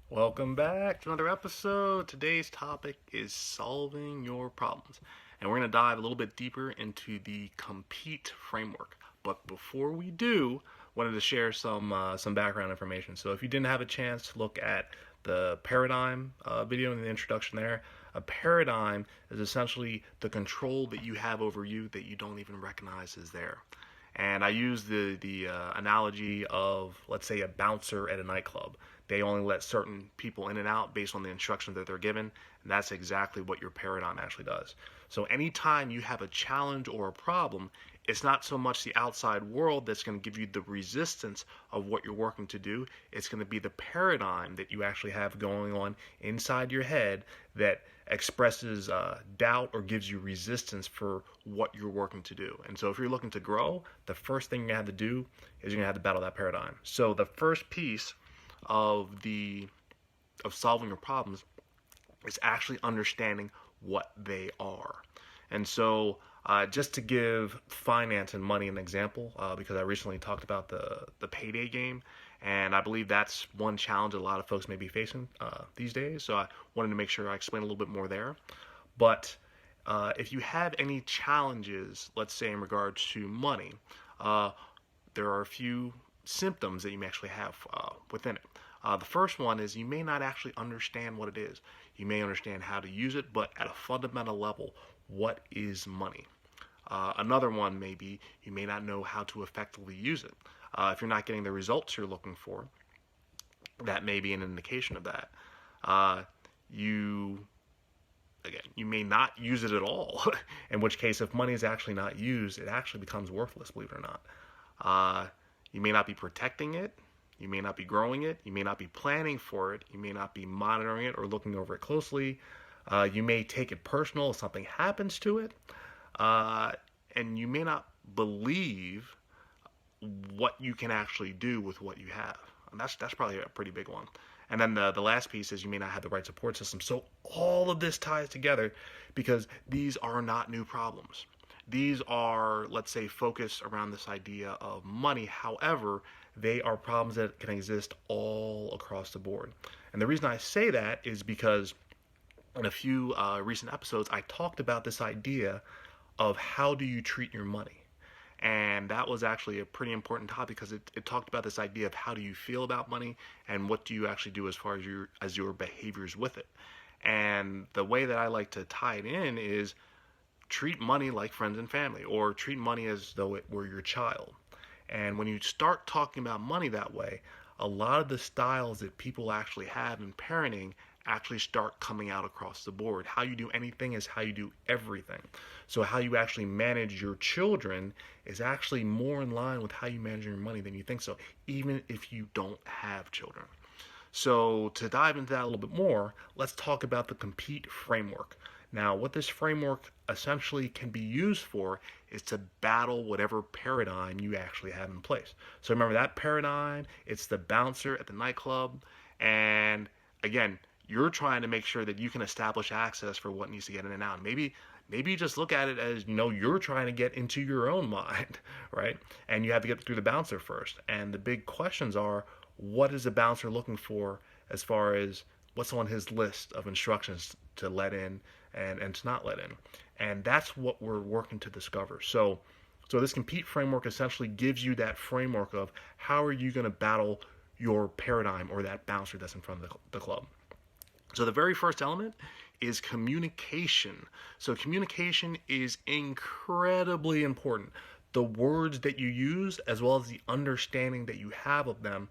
Welcome back to another episode. Today's topic is solving your problems. And we're going to dive a little bit deeper into the compete framework. But before we do, wanted to share some background information. So if you didn't have a chance to look at the paradigm video in the introduction there, a paradigm is essentially the control that you have over you that you don't even recognize is there. And I use the analogy of, let's say, a bouncer at a nightclub. They only let certain people in and out based on the instructions that they're given, and that's exactly what your paradigm actually does. So anytime you have a challenge or a problem, it's not so much the outside world that's going to give you the resistance of what you're working to do. It's going to be the paradigm that you actually have going on inside your head that expresses doubt or gives you resistance for what you're working to do. And so if you're looking to grow, the first thing you have to do is you're going to have to battle that paradigm. So the first piece of solving your problems is actually understanding what they are. And so just to give finance and money an example, because I recently talked about the payday game, and I believe that's one challenge that a lot of folks may be facing these days. So I wanted to make sure I explain a little bit more there. But if you have any challenges, let's say in regards to money, there are a few symptoms that you may actually have within it. The first one is you may not actually understand what it is. You may understand how to use it, but at a fundamental level, what is money? Another one may be you may not know how to effectively use it. If you're not getting the results you're looking for, that may be an indication of that. You may not use it at all, in which case, if money is actually not used, it actually becomes worthless, believe it or not. You may not be protecting it. You may not be growing it. You may not be planning for it. You may not be monitoring it or looking over it closely. You may take it personal if something happens to it. And you may not believe what you can actually do with what you have. And that's probably a pretty big one. And then the last piece is you may not have the right support system. So all of this ties together because these are not new problems. These are, let's say, focused around this idea of money. However, they are problems that can exist all across the board. And the reason I say that is because in a few recent episodes, I talked about this idea of how do you treat your money. And that was actually a pretty important topic because it talked about this idea of how do you feel about money and what do you actually do as far as your behaviors with it. And the way that I like to tie it in is treat money like friends and family, or treat money as though it were your child. And when you start talking about money that way, a lot of the styles that people actually have in parenting actually start coming out across the board. How you do anything is how you do everything. So how you actually manage your children is actually more in line with how you manage your money than you think so, even if you don't have children. So to dive into that a little bit more, let's talk about the compete framework. Now, what this framework essentially can be used for is to battle whatever paradigm you actually have in place. So remember that paradigm, it's the bouncer at the nightclub. And again, you're trying to make sure that you can establish access for what needs to get in and out. Maybe you just look at it as, you're trying to get into your own mind, right? And you have to get through the bouncer first. And the big questions are, what is the bouncer looking for as far as what's on his list of instructions to let in and to not let in. And that's what we're working to discover. So this compete framework essentially gives you that framework of how are you going to battle your paradigm or that bouncer that's in front of the club. So the very first element is communication. So communication is incredibly important. The words that you use as well as the understanding that you have of them,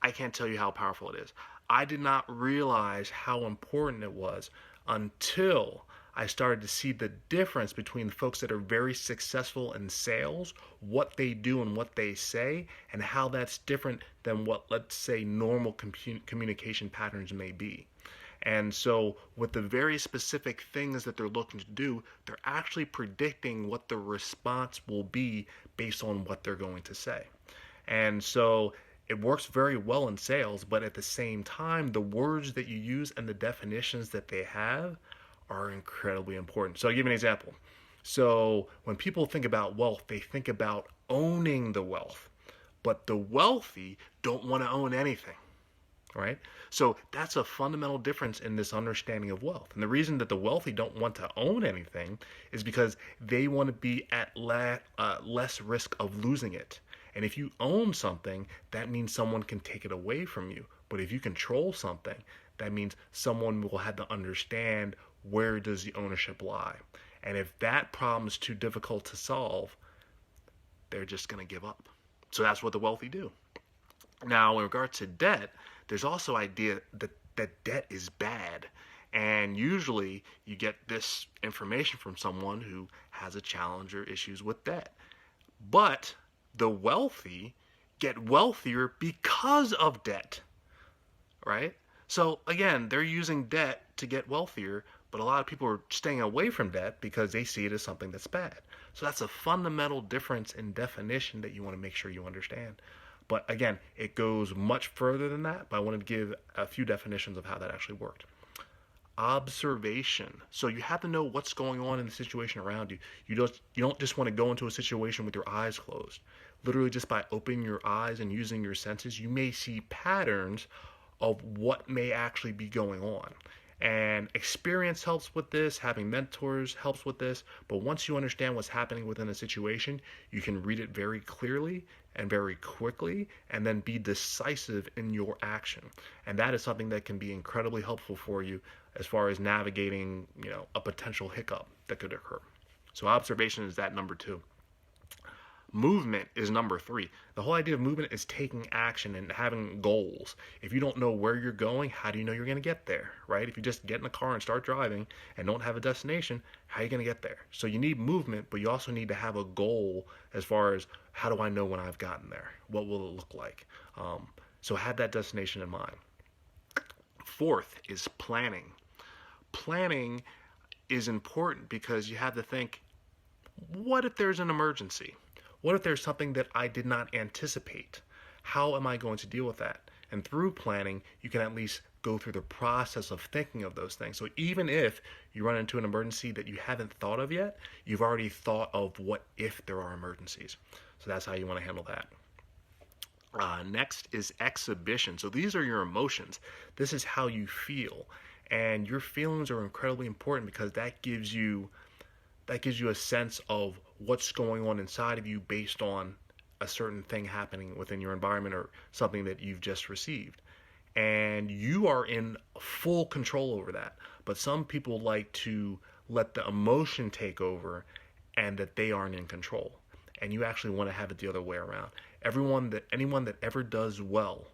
I can't tell you how powerful it is. I did not realize how important it was until I started to see the difference between the folks that are very successful in sales, what they do and what they say, and how that's different than what, let's say, normal communication patterns may be. And so with the very specific things that they're looking to do, they're actually predicting what the response will be based on what they're going to say. And so it works very well in sales, but at the same time, the words that you use and the definitions that they have are incredibly important. So I'll give you an example. So when people think about wealth, they think about owning the wealth, but the wealthy don't want to own anything. right? So that's a fundamental difference in this understanding of wealth. And the reason that the wealthy don't want to own anything is because they want to be at less risk of losing it. And if you own something, that means someone can take it away from you. But if you control something, that means someone will have to understand where does the ownership lie. And if that problem is too difficult to solve, they're just going to give up. So that's what the wealthy do. Now, in regards to debt, there's also idea that debt is bad. And usually you get this information from someone who has a challenge or issues with debt. But the wealthy get wealthier because of debt, right? So again, they're using debt to get wealthier, but a lot of people are staying away from debt because they see it as something that's bad. So that's a fundamental difference in definition that you want to make sure you understand. But again, it goes much further than that, but I wanted to give a few definitions of how that actually worked. Observation. So you have to know what's going on in the situation around you. You don't just want to go into a situation with your eyes closed. Literally just by opening your eyes and using your senses, you may see patterns of what may actually be going on. And experience helps with this, having mentors helps with this, but once you understand what's happening within a situation, you can read it very clearly and very quickly, and then be decisive in your action. And that is something that can be incredibly helpful for you as far as navigating, a potential hiccup that could occur. So observation is that number 2. Movement is number 3. The whole idea of movement is taking action and having goals. If you don't know where you're going, how do you know you're going to get there, right? If you just get in a car and start driving and don't have a destination, how are you going to get there? So you need movement, but you also need to have a goal as far as how do I know when I've gotten there? What will it look like? So have that destination in mind. 4th is planning. Planning is important because you have to think, what if there's an emergency? What if there's something that I did not anticipate? How am I going to deal with that? And through planning, you can at least go through the process of thinking of those things. So even if you run into an emergency that you haven't thought of yet, you've already thought of what if there are emergencies. So that's how you want to handle that. Next is exhibition. So these are your emotions. This is how you feel. And your feelings are incredibly important because that gives you a sense of what's going on inside of you based on a certain thing happening within your environment or something that you've just received. And you are in full control over that. But some people like to let the emotion take over and that they aren't in control. And you actually want to have it the other way around. Anyone that ever does well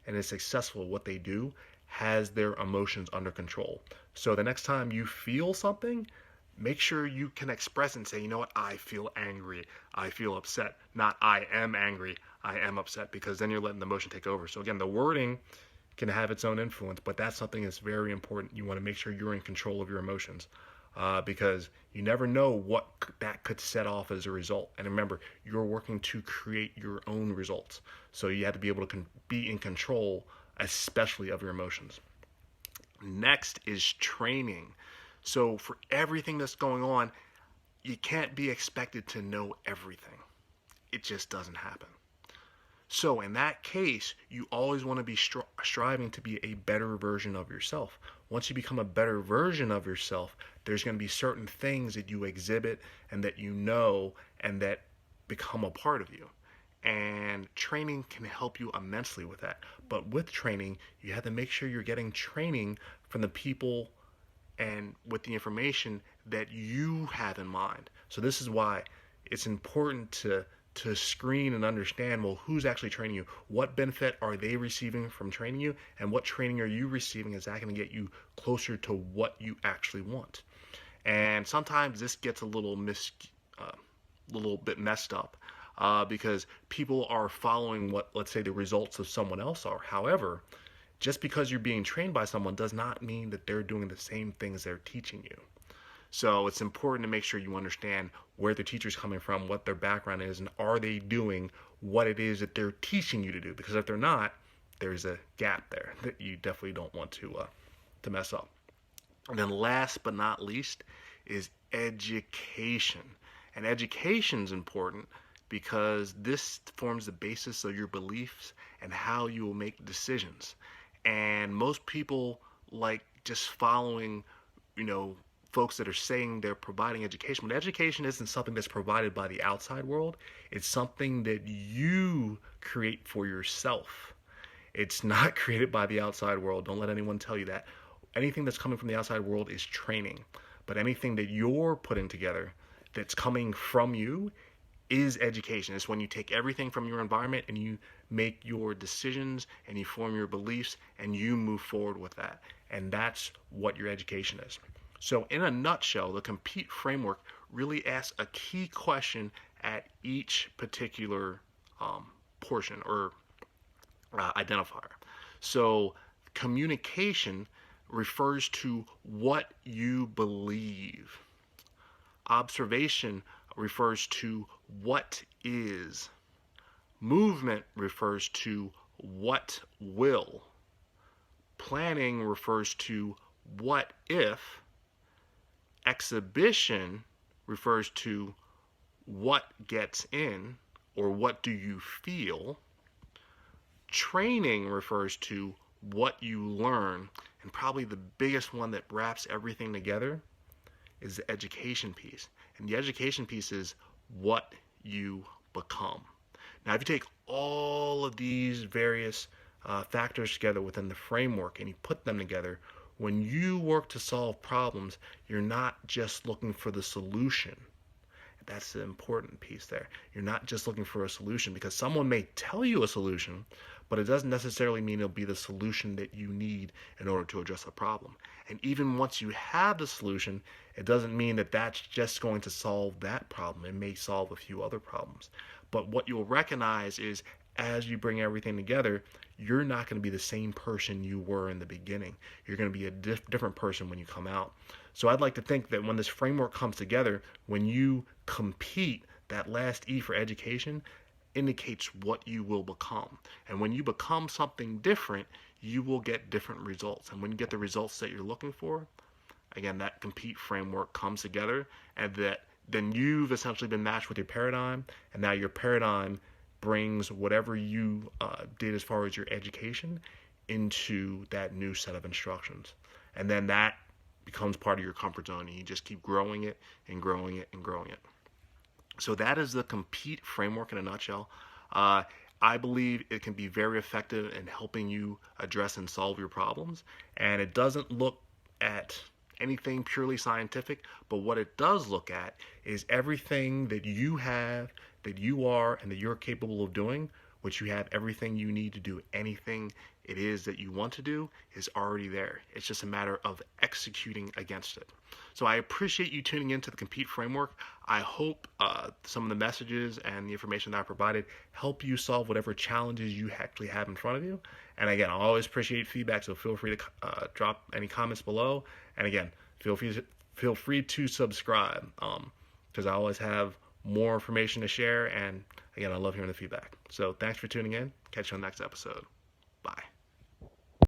and is successful at what they do has their emotions under control. So the next time you feel something, make sure you can express and say, you know what, I feel angry, I feel upset, not I am angry, I am upset, because then you're letting the emotion take over. So again, the wording can have its own influence, but that's something that's very important. You want to make sure you're in control of your emotions because you never know what that could set off as a result. And remember, you're working to create your own results. So you have to be able to be in control, especially of your emotions. Next is training. So for everything that's going on, you can't be expected to know everything. It just doesn't happen. So in that case, you always want to be striving to be a better version of yourself. Once you become a better version of yourself, there's going to be certain things that you exhibit and that you know and that become a part of you. And training can help you immensely with that. But with training, you have to make sure you're getting training from the people and with the information that you have in mind. So this is why it's important to screen and understand, well, who's actually training you? What benefit are they receiving from training you? And what training are you receiving? Is that going to get you closer to what you actually want? And sometimes this gets a little bit messed up because people are following what, let's say, the results of someone else are. However, just because you're being trained by someone does not mean that they're doing the same things they're teaching you. So it's important to make sure you understand where the teacher's coming from, what their background is, and are they doing what it is that they're teaching you to do? Because if they're not, there's a gap there that you definitely don't want to mess up. And then last but not least is education. And education is important because this forms the basis of your beliefs and how you will make decisions. And most people like just following, you know, folks that are saying they're providing education. But education isn't something that's provided by the outside world. It's something that you create for yourself. It's not created by the outside world. Don't let anyone tell you that. Anything that's coming from the outside world is training. But anything that you're putting together that's coming from you is education. It's when you take everything from your environment and you make your decisions and you form your beliefs and you move forward with that. And that's what your education is. So, in a nutshell, the compete framework really asks a key question at each particular portion or identifier. So, communication refers to what you believe. Observation refers to what is. Movement refers to what will. Planning refers to what if. Exhibition refers to what gets in or what do you feel. Training refers to what you learn. And probably the biggest one that wraps everything together is the education piece. And the education piece is what you become. Now, if you take all of these various factors together within the framework and you put them together, when you work to solve problems, you're not just looking for the solution. That's the important piece there. You're not just looking for a solution because someone may tell you a solution, but it doesn't necessarily mean it'll be the solution that you need in order to address a problem. And even once you have the solution, it doesn't mean that that's just going to solve that problem. It may solve a few other problems. But what you'll recognize is as you bring everything together, you're not going to be the same person you were in the beginning. You're going to be a different person when you come out. So I'd like to think that when this framework comes together, when you compete, that last E for education indicates what you will become. And when you become something different, you will get different results. And when you get the results that you're looking for, again, that compete framework comes together, and that then you've essentially been matched with your paradigm, and now your paradigm brings whatever you did as far as your education into that new set of instructions. And then that becomes part of your comfort zone, and you just keep growing it and growing it and growing it. So that is the compete framework in a nutshell. I believe it can be very effective in helping you address and solve your problems. And it doesn't look at anything purely scientific, but what it does look at is everything that you have, that you are, and that you're capable of doing, which you have everything you need to do anything it is that you want to do is already there. It's just a matter of executing against it. So I appreciate you tuning into the Compete Framework. I hope some of the messages and the information that I provided help you solve whatever challenges you actually have in front of you. And again, I always appreciate feedback, so feel free to drop any comments below. And again, feel free to subscribe because I always have more information to share. And again, I love hearing the feedback. So thanks for tuning in. Catch you on the next episode.